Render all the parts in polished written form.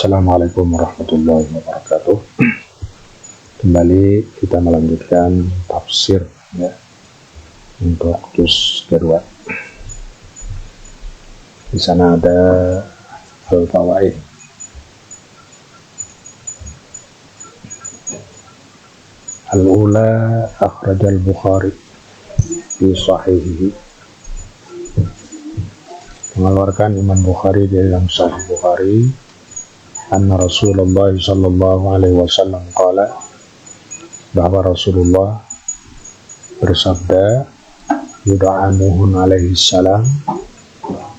Assalamualaikum warahmatullahi wabarakatuh. Kembali kita melanjutkan tafsir ya, untuk juz kedua. Di sana ada al-fawaid. Al-ula akhraj al-Bukhari fi sahihihi. Mengeluarkan Imam Bukhari di dalam Sahih Bukhari, anna Rasulullah sallallahu alaihi wasallam qala, bahwa Rasulullah bersabda, yud'a Nuhun alaihi salam,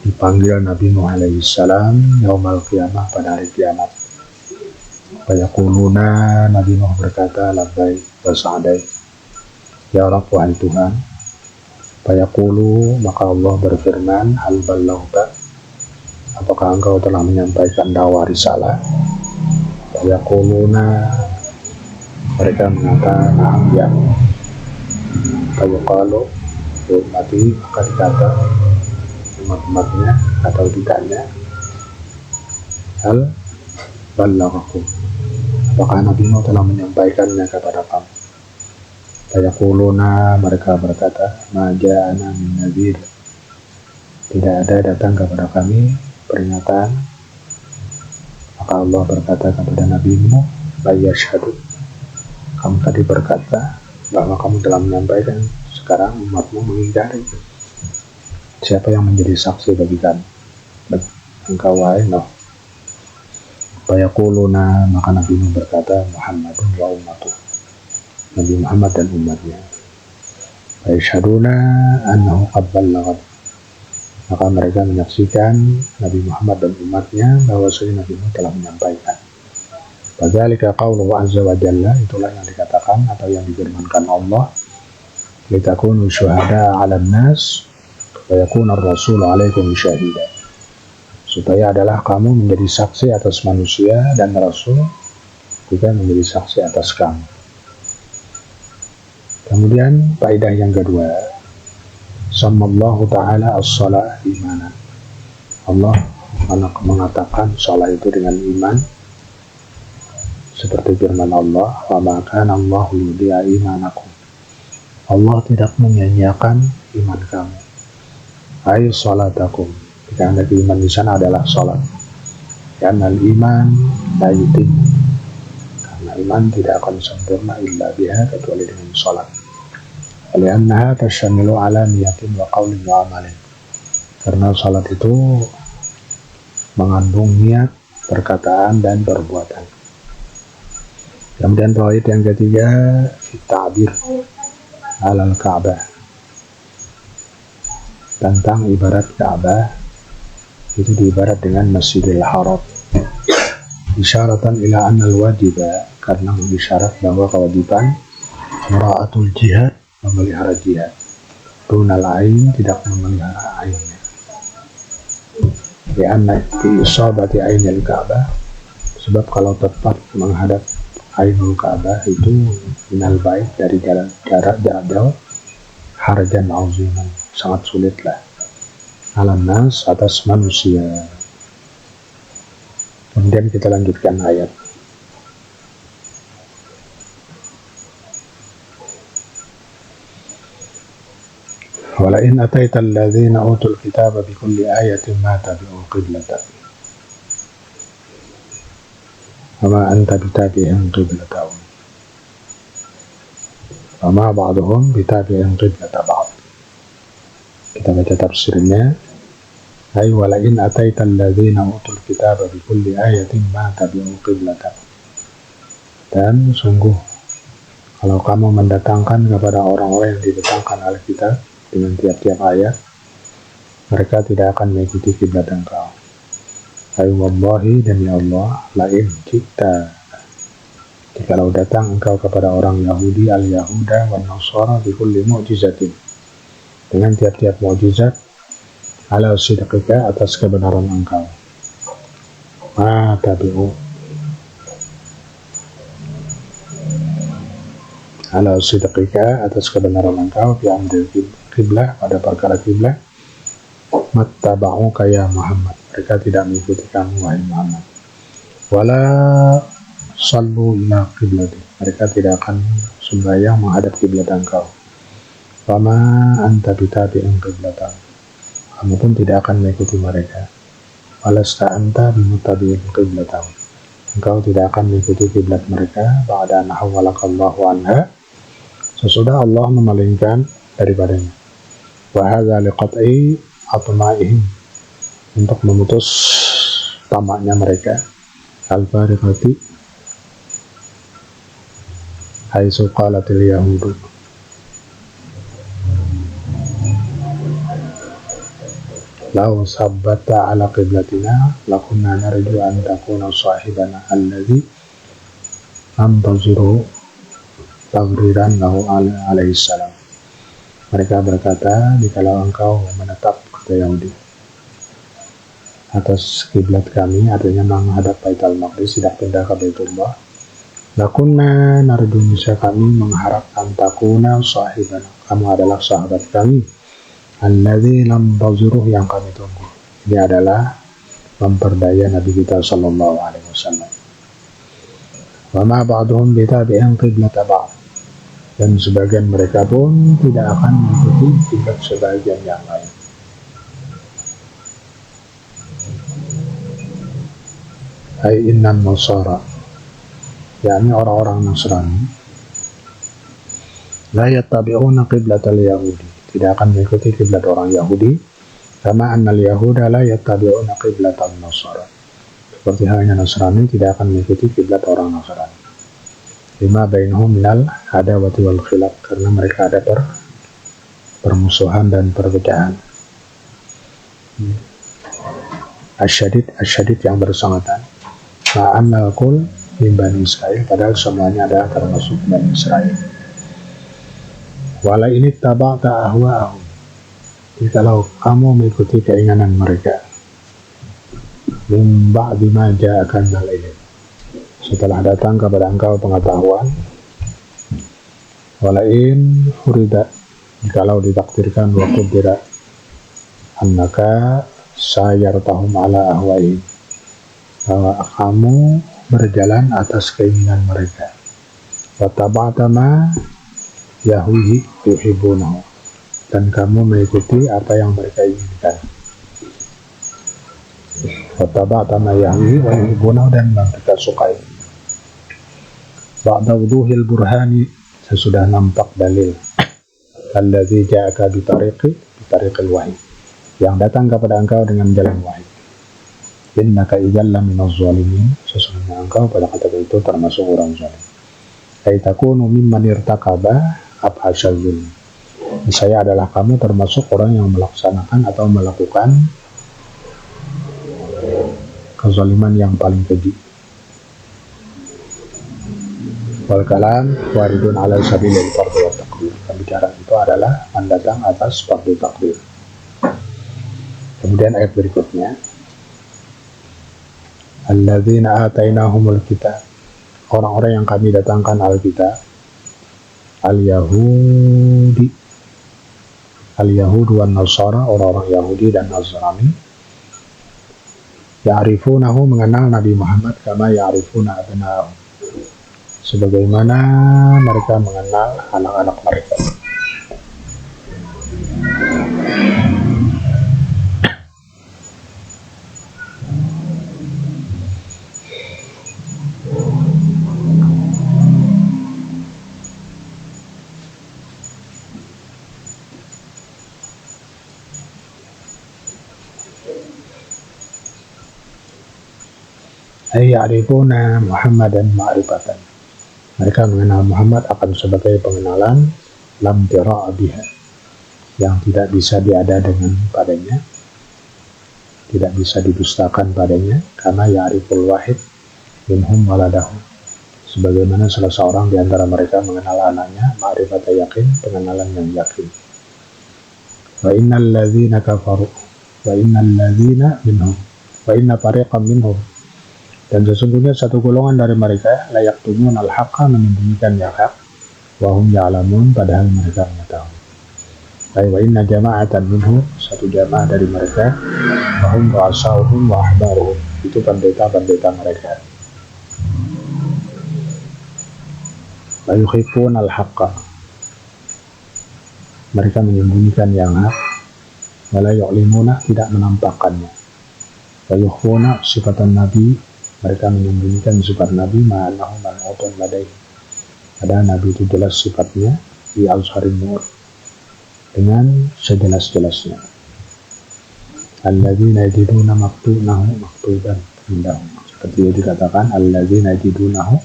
dipanggil Nabi Nuh alaihi salam yaumal qiyamah, pada hari kiamat. Fayaquluna, Nabi Nuh berkata, labbaik wa sa'daik, ya Rabb, wahai Tuhan. Fayaqulu, maka Allah berfirman, hal ballaghta, apakah engkau telah menyampaikan dakwah risalah? Yaquluna, mereka mengatakan, na'am, ya. Fayaqalu, ummati, maka dikata umat-umatnya atau ditanya, hal ballaghakum, apakah Nabi Nuh telah menyampaikannya kepada kamu? Fayaquluna, mereka berkata, ma ja'ana min nadhir, tidak ada datang kepada kami peringatan. Maka Allah berkata kepada Nabi Nuh, bayyashhadu, kamu tadi berkata bahwa kamu telah menyampaikan, sekarang umatmu mengingkari. Siapa yang menjadi saksi bagi kami? Engkau, wahai Nuh. Fayaquluna, maka Nabi Nuh berkata, Muhammadun wa ummatuh, Nabi Muhammad dan umatnya. Fayashhaduna annahu qad ballagha, maka mereka menyaksikan Nabi Muhammad dan umatnya bahwasanya Nabi Nuh telah menyampaikan. Fadzalika qauluhu azza wa jalla, itulah yang dikatakan atau yang difirmankan Allah, litakunu syuhada 'alan nas wa yakuna ar-rasulu 'alaikum syahida, supaya adalah kamu menjadi saksi atas manusia dan Rasul juga menjadi saksi atas kamu. Kemudian faedah yang kedua, sammallahu ta'ala as-salah imanan, Allah mengatakan salat itu dengan iman, seperti firman Allah, wa ma kana Allahu yudhi'a imanakum, Allah tidak menyia-nyiakan iman kamu. Ay salatakum, jika Anda iman di sana adalah salat. Karena iman la yutim, karena iman tidak akan sempurna illa biha, kecuali dengan salat. Liannaha tashamilu ala niyatin wa qawlin wa amalin, karena salat itu mengandung niat, perkataan dan perbuatan. Kemudian faedah yang ketiga, ta'bir alal Ka'bah, tentang ibarat Ka'bah itu diibarat dengan Masjidil Haram, isyaratan ila annal wajiba, karena mengisyarat bahwa kewajiban mura'atul jihad, memelihara jihad, dunal ain, tidak memelihara ainnya. Lianna fi isabati ainil Ka'bah, sebab kalau tepat menghadap ainul Ka'bah itu minal bait, dari jarak jauh, harjan aziman, sangat sulitlah, alam nas, atas manusia. Kemudian kita lanjutkan ayat. Wala in ataita alladhina utul kitaba bikulli ayatin ma tabi'u qiblatak wa ma anta bitabi'in qiblatahum wa ma ba'duhum bitabi'in qiblata ba'd. Kita baca tafsirnya. Ay wala in ataita alladhina utul kitaba bikulli ayatin ma tabi'u qiblatak, dan sungguh kalau kamu mendatangkan kepada orang-orang yang didatangkan oleh kita dengan tiap-tiap ayat, mereka tidak akan mengikuti kiblat engkau. Ay wallahi, demi Allah, lain kita, jikalau datang engkau kepada orang Yahudi, al-Yahuda wa Nasara bikulli mu'jizatin, dengan tiap-tiap mukjizat, ala sidqika, atas kebenaran engkau, ma tabi'u, ala sidqika, atas kebenaran engkau, fi amril kiblah, pada perkara kiblah, mattaba'uka ya Muhammad, mereka tidak mengikuti kamu wahai Muhammad. Wala sallu ila qiblati, mereka tidak akan sembahyang menghadap kiblat engkau. Wama anta bitabi'in qiblatahum, kamu pun tidak akan mengikuti mereka. Walasta anta bimuttabi'in qiblatahum, engkau tidak akan mengikuti kiblat mereka. Ba'da an hawwalakallahu anha, sesudah Allah memalingkan daripadanya. Wa hadza liqat'i atma'ihim, untuk memutus tamaknya mereka. Al-fariqati haitsu qalatil yahudu, lau sabbata ala qiblatina lakunna narju an takuna sahibana alladhi antaziru tagriran lahu alaihi salam. Mereka berkata, jikalau engkau menetap, kata Yahudi, atas kiblat kami, artinya menghadap Baitul Maqdis, tidak pindah ke Baitullah, lakunna narju, niscaya kami mengharap antakuna sahibana, kamu adalah sahabat kami, alladzi lam taziruh, yang kami tunggu. Ini adalah memperdaya Nabi kita sallallahu alaihi wasallam. Wa ma ba'duhum bitabi'in qiblata ba'd, dan sebagian mereka pun tidak akan mengikuti kiblat sebagian yang lain. Ai innan nasara, yakni orang-orang Nasrani, la yattabi'una qiblatal yahudi, tidak akan mengikuti kiblat orang Yahudi, kama annal yahuda la yattabi'una qiblatan nasara, seperti halnya Nasrani tidak akan mengikuti kiblat orang Nasrani. Lima bainahum minal adawati wal khilaf, karena mereka ada permusuhan dan perbedaan. Asyadid yang bersangkutan. Ma'annal kul min Bani Israel, padahal semuanya adalah termasuk Bani Israel. Wala ini taba'ta ahwa'ahum, jikalau kamu mengikuti keinginan mereka, min ba'di ma ja'aka minal ilm, setelah datang kepada engkau pengetahuan. Walain furida, jikalau ditakdirkan, wa qudira annaka sayartahum ala ahwa'ihim, bahwa kamu berjalan atas keinginan mereka. Wa taba'ta ma yahwi yuhibbunahu, dan kamu mengikuti apa yang mereka inginkan. Wa taba'ta ma yahwi wa yuhibbunahu, dan mereka sukai. Ba'da wuduhil burhani, sesudah nampak dalil, alladzi ja'aka bitariqil wahyi, yang datang kepada engkau dengan jalan wahyi. Innaka idzal laminaz zalimin, sesungguhnya engkau pada ketika itu termasuk orang zalim. Ai takunu mimman irtakaba abhasyal zulm, saya adalah kamu termasuk orang yang melaksanakan atau melakukan kezaliman yang paling keji. Wal kalam waridun ala sabilil fardhi wa taqdir, pembicaraan itu adalah mendatang atas fardhu takdir. Kemudian ayat berikutnya, alladzina atainahumul kitab, orang-orang yang kami datangkan Alkitab, al-Yahudi wan Nasara, orang-orang Yahudi dan Nasrani, ya'rifunahu, mengenal Nabi Muhammad, kama ya'rifuna abna'ahum, sebagaimana mereka mengenal anak-anak mereka. Ay ya'rifuna Muhammadan ma'rifatan, mereka mengenal Muhammad akan sebagai pengenalan, lam tira'a biha, yang tidak bisa diada dengan padanya, tidak bisa didustakan padanya, karena ya'riful wahid minhum waladahu, sebagaimana salah seorang di antara mereka mengenal anaknya, ma'rifata yakin, pengenalan yang yakin. Wa innal ladzina kafaru wa innal ladzina minhum wa inna fariqam minhum, dan sesungguhnya satu golongan dari mereka layak tumun al-haqqa, menyembunyikan yang hak, wahum ya'lamun, padahal mereka mengetahui. Wa inna jama'atan minhum, satu jamaah dari mereka, wahum ru'asauhum wa ahbaruhum, itu pendeta-pendeta mereka. wa yukhifuna al-haqqa, mereka menyembunyikan yang hak, wa la yu'limuna, tidak menampakkannya. Wa yukhfuna sifatan nabi, mereka menyembunyikan sifat nabi, ma'anahu man'utun ladaihi, padahal nabi itu jelas sifatnya di al-sharin nur, dengan sejelas-jelasnya. Alladzina yajiduna maktunahu maktuban indahum, seperti yang dikatakan alladzina yajidunahu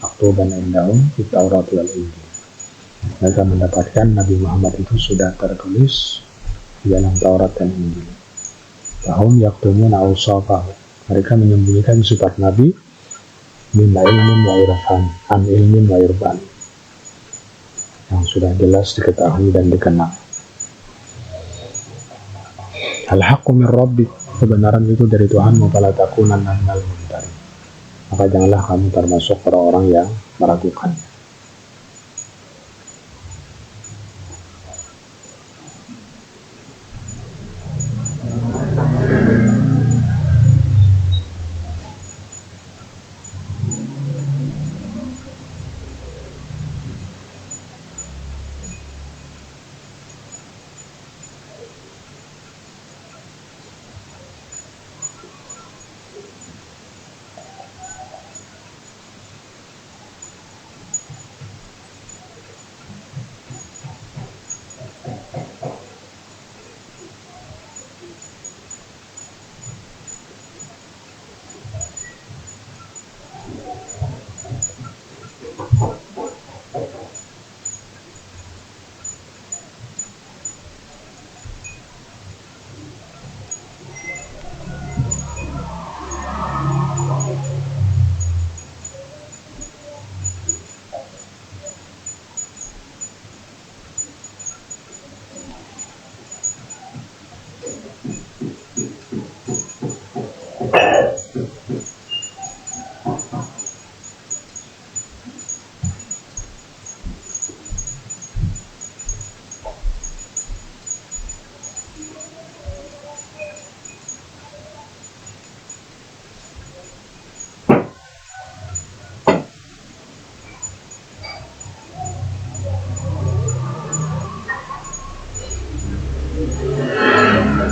maktuban indahum fit Taurat wal Injil, mereka mendapatkan Nabi Muhammad itu sudah tertulis di dalam Taurat dan Injil. Fahum yaktumuna awsafahu, mereka menyembunyikan sifat Nabi, min ilmin wa irfan, an ilmin wa irfan, yang sudah jelas diketahui dan dikenal. Al-haqqu min rabbik, kebenaran itu dari Tuhanmu, fala takunanna minal mumtarin, maka janganlah kamu termasuk orang-orang yang meragukannya.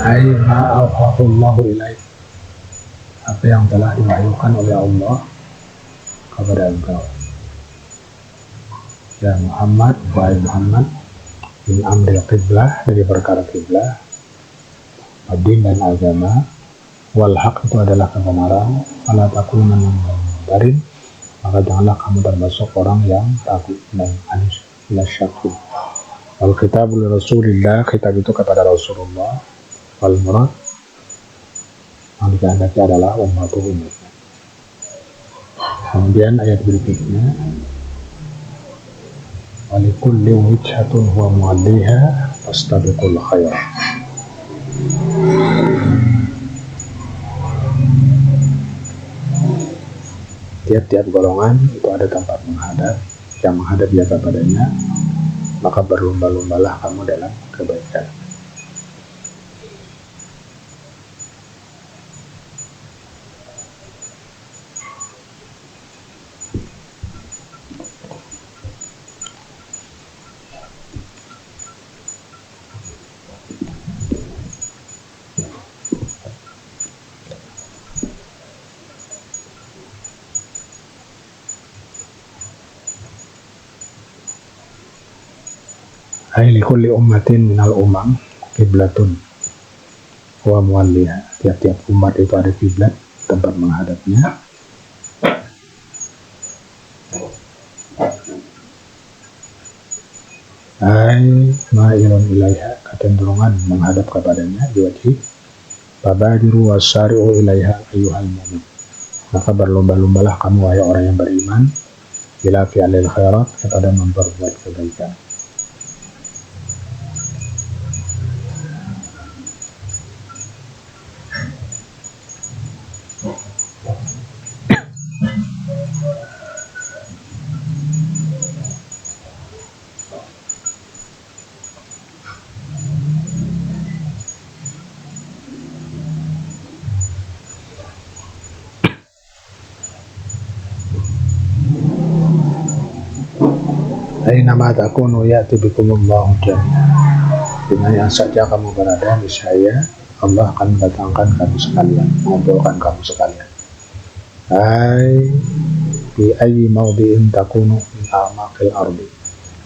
Ai ma'auhahullahu ilaih, apa yang telah diwahyukan oleh Allah kepada engkau, ya Muhammad, wahai Muhammad, min amril qiblah, dari perkara qiblah, adin dan agama, wal haq, itu adalah kebenaran, fala takunanna minal mumtarin, maka janganlah kamu termasuk orang yang ragu dan anis la syakku. Wal kitab li Rasulillah, kitab itu kepada Rasulullah, wal murad, yang dikehendaki adalah ummatuhu, umatnya. Kemudian ayat berikutnya, walikulli wijhatun huwa muwalliha fastabiqul khairat. Tiap-tiap golongan itu ada tempat menghadap, yang menghadap dia kepadanya, maka berlomba-lombalah kamu dalam kebaikan. Ai likulli ummatin minal umam qiblatun wa muwalliha, tiap-tiap umat itu ada kiblat, tempat menghadapnya. Ai ma'ilun ilaiha, kecenderungan menghadap kepadanya, diwajib. Fabadiru wasari'u ilaiha ayyuhal mu'min, maka berlomba-lombalah kamu wahai orang yang beriman, ila fi'lil khairat, kepada memperbuat kebaikan. Ainama takunu ya'ti bikumullahu jami'an. Di mana saja kamu berada, niscaya Allah akan mendatangkan kamu sekalian, mengumpulkan kamu sekalian. Hai bi ayyi mawdi'in takunu min a'maqil ardi.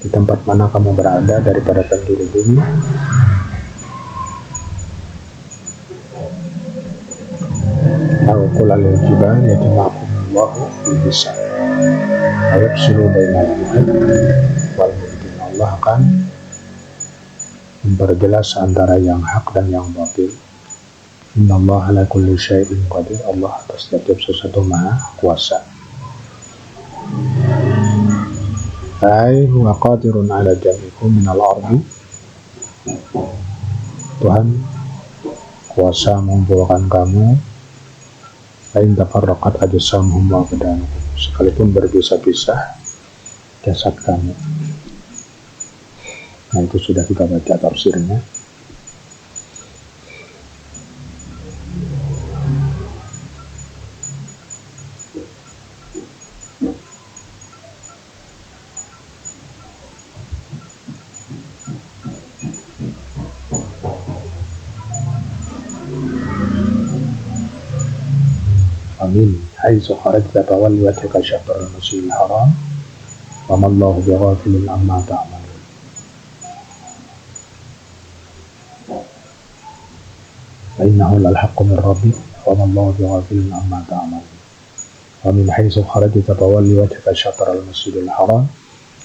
Di tempat mana kamu berada daripada penduduk bumi. Au qul lil jibal yajma'ukumullahu bil hisab. Ayafsilu bainal mu'min wal mu'min. Allah akan memperjelas antara yang hak dan yang batil. Innallaha ala kulli syai'in qadir. Allah atas setiap sesuatu maha kuasa. Ai huwa qadirun ala jami'ikum minal ardi. Tuhan kuasa mengumpulkan kamu. Ain tafarraqat ajsamuhum wa abdanukum. Sekalipun berpisah-pisah jasad kamu. Nah, itu sudah kita baca tafsirnya. Amin. Haitsu kharajta fawalli wajhaka syatral masjidil haram wa ma Allahu bighafilin amma ta'malun. Fa innahu lal haqqu min rabbik wa ma Allahu bighafilin amma ta'malun. Wa min haitsu kharajta fawalli wajhaka syatral masjidil haram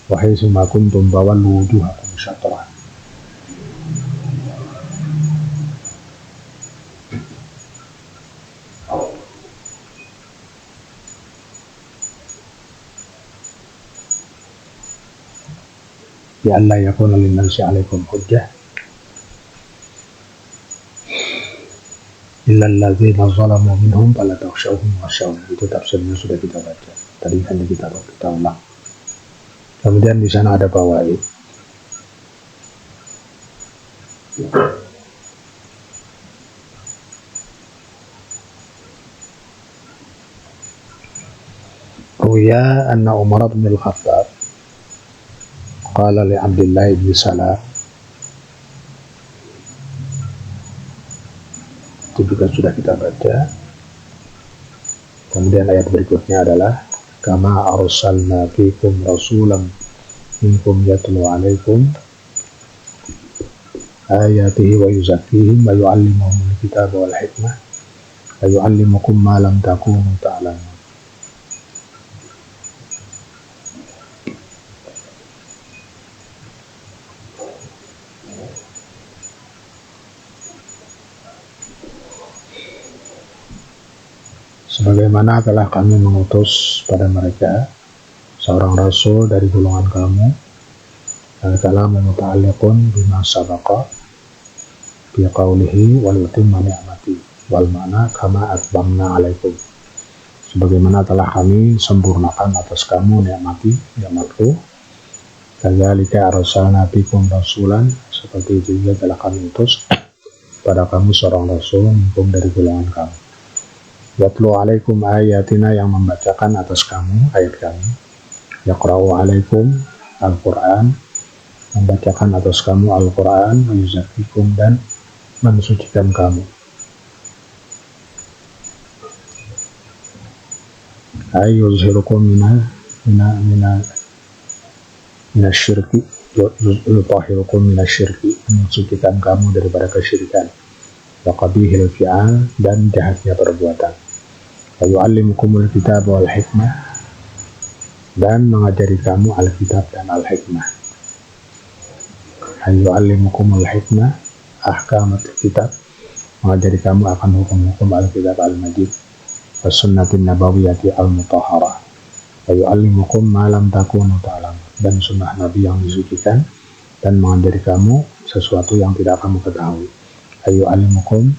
wa haitsu ma kuntum fawallu wujuhakum syatrah. Ya Allah yakuna linnasi alaikum hujjah illa alladzina zalamu minhum fala takhshawhum wakhshawni. Itu tafsirnya sudah kita baca. Tadi hanya kita ulang. Kemudian di sana ada fawaid. Ruya anna Umar bin Al-Khattab qala li Abdullah bin Salam. Itu juga sudah kita baca. Kemudian ayat berikutnya adalah kama arsalna fikum rasulan minkum yatlu alaikum ayatihi wa yuzakkihim wa yu'allimuhumul kitaba wal hikmah wa yu'allimukum ma lam takunu ta'lamun. Sebagaimana telah kami mengutus pada mereka seorang rasul dari golongan kamu. Al-kalamu muta'alliqun bima sabaqa bi qawlihi wal yutimma ni'mati wal ma'na kama atbamna alaikum. Sebagaimana telah kami sempurnakan atas kamu nikmatku. Kadzalika arsalna bikum rasulan. Seperti itu juga telah kami utus pada kamu seorang rasul minkum dari golongan kamu. Yatlu alaikum ayatina, yang membacakan atas kamu ayat kami. Yaqra'u alaikum al-Quran, membacakan atas kamu Al-Quran. Yuzakkikum, dan mensucikan kamu. Yuzhirukum minasyirki, yutahirukum minasyirki, mensucikan kamu daripada kesyirikan. Wa qabihil fi'al, dan jahatnya perbuatan. Wa yu'allimukumul kitab wal hikmah, dan mengajari kamu Alkitab dan Al-Hikmah. Yu'allimukumul hikmah ahkamat kitab, mengajari kamu akan hukum-hukum Alkitab Al-Majid wa sunnatin nabawiyati al-mutahharah. Wa yu'allimukum ma lam takunu ta'lamun, dan sunnah Nabi yang disucikan, dan mengajari kamu sesuatu yang tidak kamu ketahui. Yu'allimukum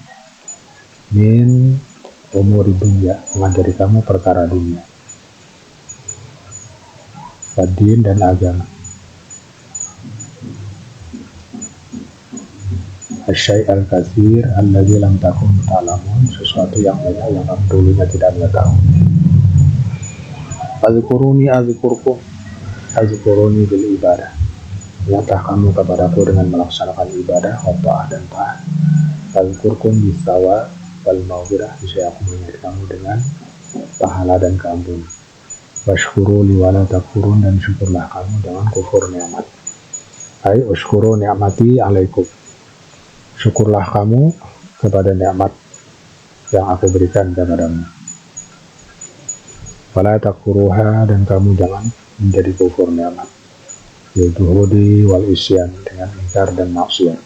min umuri dunia, mengajari kamu perkara dunia, din dan agama. Asyai' al-kathir alladzi lam takun ta'lamun, sesuatu yang banyak yang dulunya tidak mengetahui. Azkuruni azkurkum, azkuruni bil ibadah, ingatlah kamu kepadaku dengan melaksanakan ibadah, ta'ah dan taat. Azkurkum bisawa wal maghfirah, bisa aku mengingat kamu dengan pahala dan keampunan. Washkuru li wala takfurun, dan syukurlah kamu dengan kufur nikmat. Hai ushkuru ni'mati alaikum, syukurlah kamu kepada nikmat yang aku berikan kepadamu. Wala takfuruha, dan kamu jangan menjadi kufur nikmat, yaitu hudi wal isyan, dengan ingkar dan maksiat.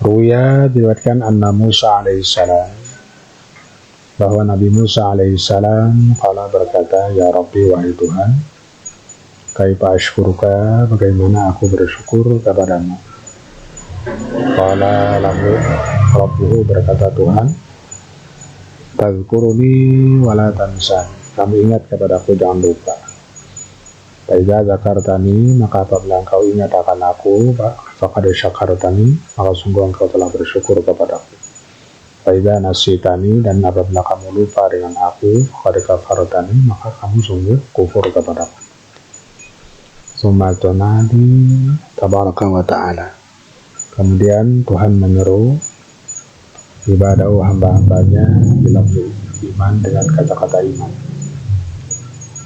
Ruya diriwayatkan anna Musa alaihissalam, bahwa Nabi Musa alaihissalam qala, berkata, ya Rabbi, wahai Tuhan, kaifa ashkuruka, bagaimana aku bersyukur kepadamu. Qala lahu Rabbuhu, berkata Tuhan, tazkuruni wala tansan, kamu ingat kepadaku, jangan lupa. Faiza zakartani, maka apabila engkau ingat akan aku, faqad syakartani, maka sungguh engkau telah bersyukur kepadaku. Faiza nasitani, dan apabila kamu lupa dengan aku, faqad kafartani, maka kamu sungguh kufur kepadaku. Summa tunadi tabaraka wa ta'ala, kemudian Tuhan menyeru ibadahu, hamba-hambanya, bilang iman, dengan kata-kata iman.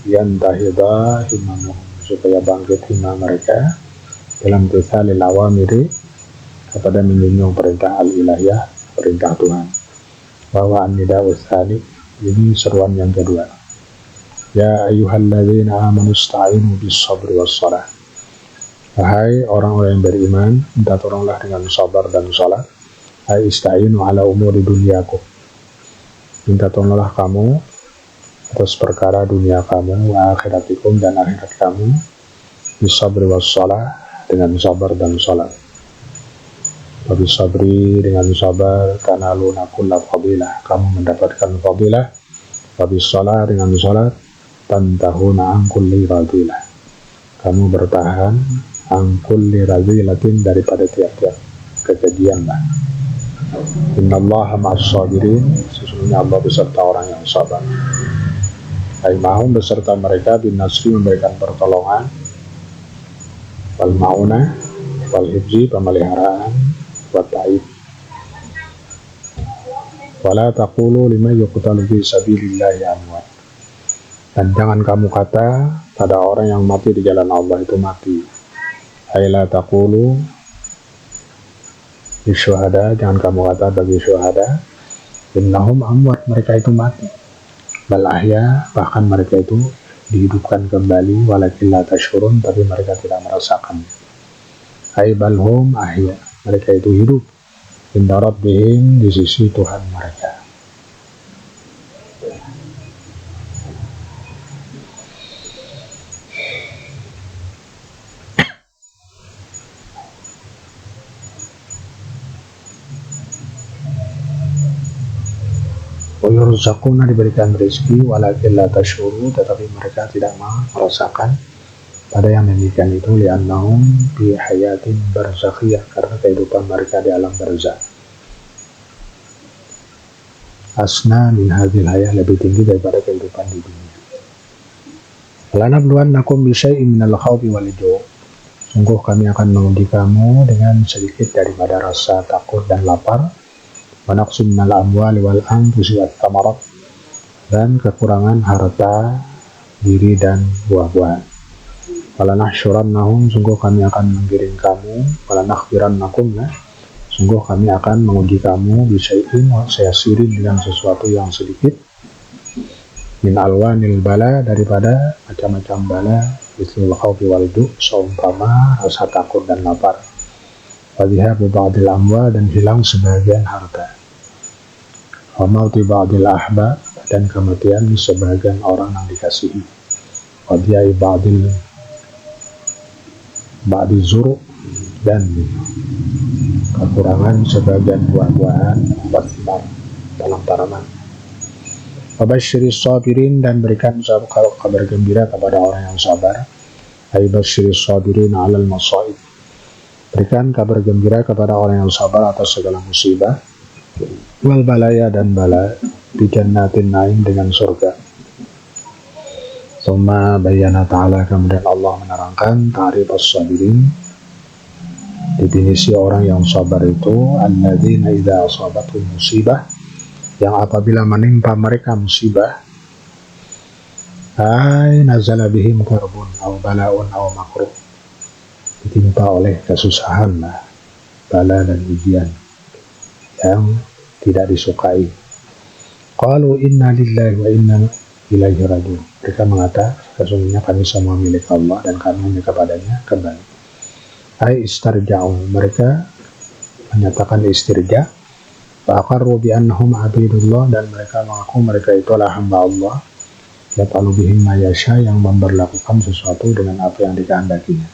Yantahidha himamuhum, supaya bangkit himma mereka dalam tisalil awamiri, kepada menjunjung perintah al-ilahiyah, perintah Tuhan. Bahwa an-nida wasani, ini seruan yang kedua. Ya ayyuhalladzina amanu ista'inu bis sabri was salah, wahai orang-orang yang beriman, minta tolonglah dengan sabar dan salat. Hai ista'inu ala umuri dunyakum, minta tolonglah kamu atas perkara dunia kamu, wa akhiratikum, dan akhirat kamu, bisabri wassalah, dengan sabar dan salat. Wa bisabri, dengan sabar, tanaluna kulla fadilah, kamu mendapatkan fadilah. Wa bissalah, dengan salat, tantahuna an kulli radilah, kamu bertahan an kulli radilatin, daripada tiap-tiap kejadian lah. Innallaha ma'as sabirin, sesungguhnya Allah beserta orang yang sabar. Aimahum, beserta mereka, bin nasri, memberikan pertolongan, wal ma'unah, wal hibzi, pemeliharaan, wa ta'id. Wala taqulu liman yuqtalu fi sabilillahi amwat, dan jangan kamu kata pada orang yang mati di jalan Allah itu mati. Aila taqulu syuhada, jangan kamu kata bagi syuhada, innahum amwat, mereka itu mati. Bal ahya, bahkan mereka itu dihidupkan kembali, walakin la tashurun, tapi mereka tidak merasakan. Ai balhum ahya, mereka itu hidup, inda rabbihim, di sisi Tuhan mereka. Yurzaquna, diberikan rezeki, walakin la tashuru, tetapi mereka tidak merasakan pada yang demikian itu, li'annahum bi hayatin barzakhiyah, karena kehidupan mereka di alam barzakh. Asna min hadhil hayah, lebih tinggi daripada kehidupan di dunia. Lanabluwannakum bi syai'in minal khawfi wal ju', sungguh kami akan menguji kamu dengan sedikit daripada rasa takut dan lapar, wa naqsim minal amwali wal anfusi wat thamarat, dan kekurangan harta, diri, dan buah-buahan. Walanahsyurannahum, sungguh kami akan menggiring kamu, walanakhbirannakum, sungguh kami akan menguji kamu, bisyai'in wa sayasirin, dengan sesuatu yang sedikit, min alwanil bala, daripada macam-macam bala, mithlul khawfi wal ju', seumpama rasa takut dan lapar, wa dhihabu ba'dil amwal, dan hilang sebagian harta, wa mauti ba'dil ahba, dan kematian sebagian orang yang dikasihi, wa dhiyai ba'dil zuru', dan kekurangan sebagian buah-buahan, wasbar, dalam tanaman. Wabasyiris sabirin, dan berikan kabar gembira kepada orang yang sabar. Aibasyiris sabirin alal masaib, berikan kabar gembira kepada orang yang sabar atas segala musibah. Wal balaya, dan bala, di jannatin naim, dengan surga. Tsumma bayyana ta'ala, kemudian Allah menerangkan ta'rif as-sabirin, definisi orang yang sabar itu, alladzina idza asabatuhum musibah, yang apabila menimpa mereka musibah, ay nazala bihim karbun aw bala'un aw makruh, ditimpa oleh kesusahan, bala dan ujian yang tidak disukai. Qalu inna lillahi wa inna ilaihi raji'un. Mereka mengatakan, sesungguhnya kami semua milik Allah dan kami hanya kepadanya kembali. Ai istarja'u, mereka menyatakan istirja'. Wa aqarru bi annahum abidullah, dan mereka mengaku mereka itulah hamba Allah. Yaf'alu bihim ma yasha, yang memperlakukan sesuatu dengan apa yang dikehendakinya.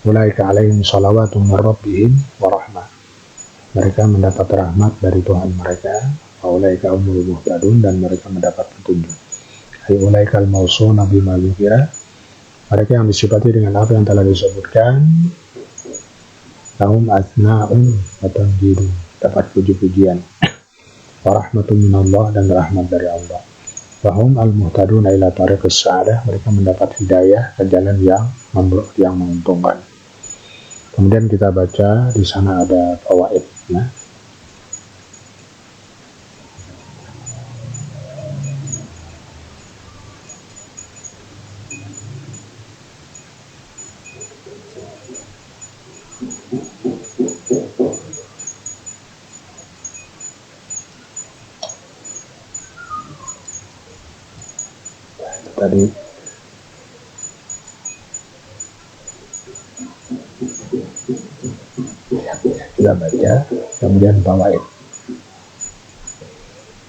Ulaika alaihim salawatu min rabbihim wa rahmah. Mereka mendapat rahmat dari Tuhan mereka. Wa ulaika humul muhtadun, dan mereka mendapat petunjuk. Ay ulaikal mausuna bima dzukira, mereka yang disifati dengan apa yang telah disebutkan. Lahum asna'un wa tamjidun, dapat puji-pujian. Wa rahmatun minallah, dan rahmat dari Allah. Wa hum al-muhtaduna ila tariqis sa'adah, mereka mendapat hidayah ke jalan yang menguntungkan. Kemudian kita baca di sana ada fawaid, tadi kita baca. Kemudian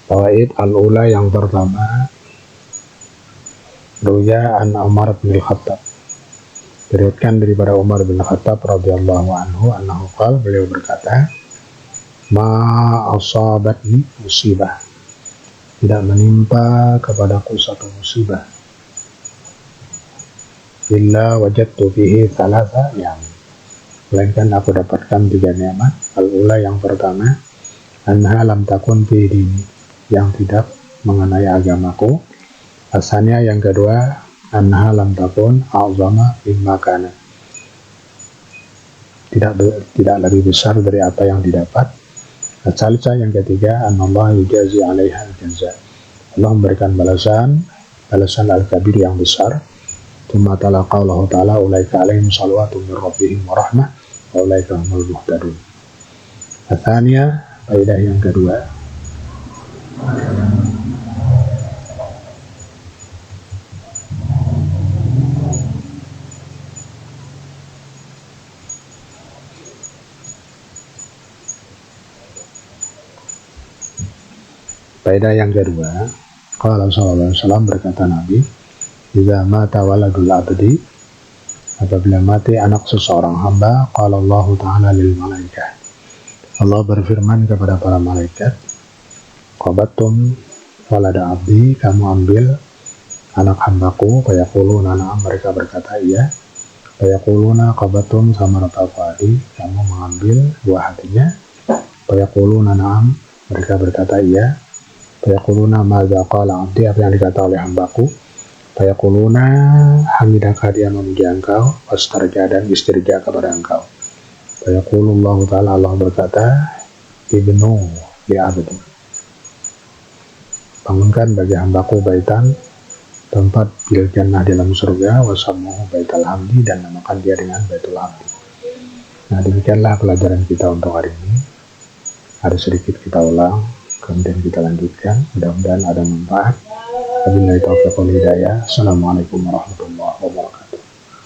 fawaid al-ula, yang pertama, ruya an Umar bin Khattab, diriwayatkan daripada Umar bin Khattab radhiyallahu anhu, annahu qala, beliau berkata, ma asabatni musibah, tidak menimpa kepadaku satu musibah, illa wajadtu fihi thalatha ni'am, melainkan aku dapatkan 3 nikmat. Al-ula, yang pertama, anha lam takun fi dini, yang tidak mengenai agamaku. Asalnya, yang kedua, anha lam takun a'zama mimma kana, tidak lebih besar dari apa yang didapat. Asalnya, yang ketiga, anallah yujazi 'alaiha al-jaza, Allah memberikan balasan al-kabir, yang besar. Tsumma tala qaulahu ta'ala, ulaika 'alaihim salawatun min rabbihim wa rahmah wa ulaika humul muhtadun. Asalnya, faedah yang kedua, qala sallallahu alaihi wasallam, berkata Nabi, jika mata waladul abdi, apabila mati anak seseorang hamba, qala Allah ta'ala lil malaikah, Allah berfirman kepada para malaikat, qabattum walada abdi, kamu ambil anak hambaku. Fayaquluna na'am, mereka berkata iya. Fayaquluna qabattum samarata fadi, kamu mengambil buah hatinya. Fayaquluna na'am, mereka berkata iya. Fayaquluna madza qala abdi, apa yang dikata oleh hambaku. Fayaquluna hamidaka, dia memuji engkau, wastarja, dan istirja kepada engkau. Fayaqulullahu ta'ala, Allah berkata, ibnu li abdi, bangunkan bagi hambaku baitan, tempat bil jannah, dalam surga, wasammuhu baital hamdi, dan namakan dia dengan baitul hamdi. Nah, demikianlah pelajaran kita untuk hari ini. Ada sedikit kita ulang, kemudian kita lanjutkan. Mudah-mudahan ada manfaat. Wabillahi taufiq wal hidayah. Assalamualaikum warahmatullahi wabarakatuh.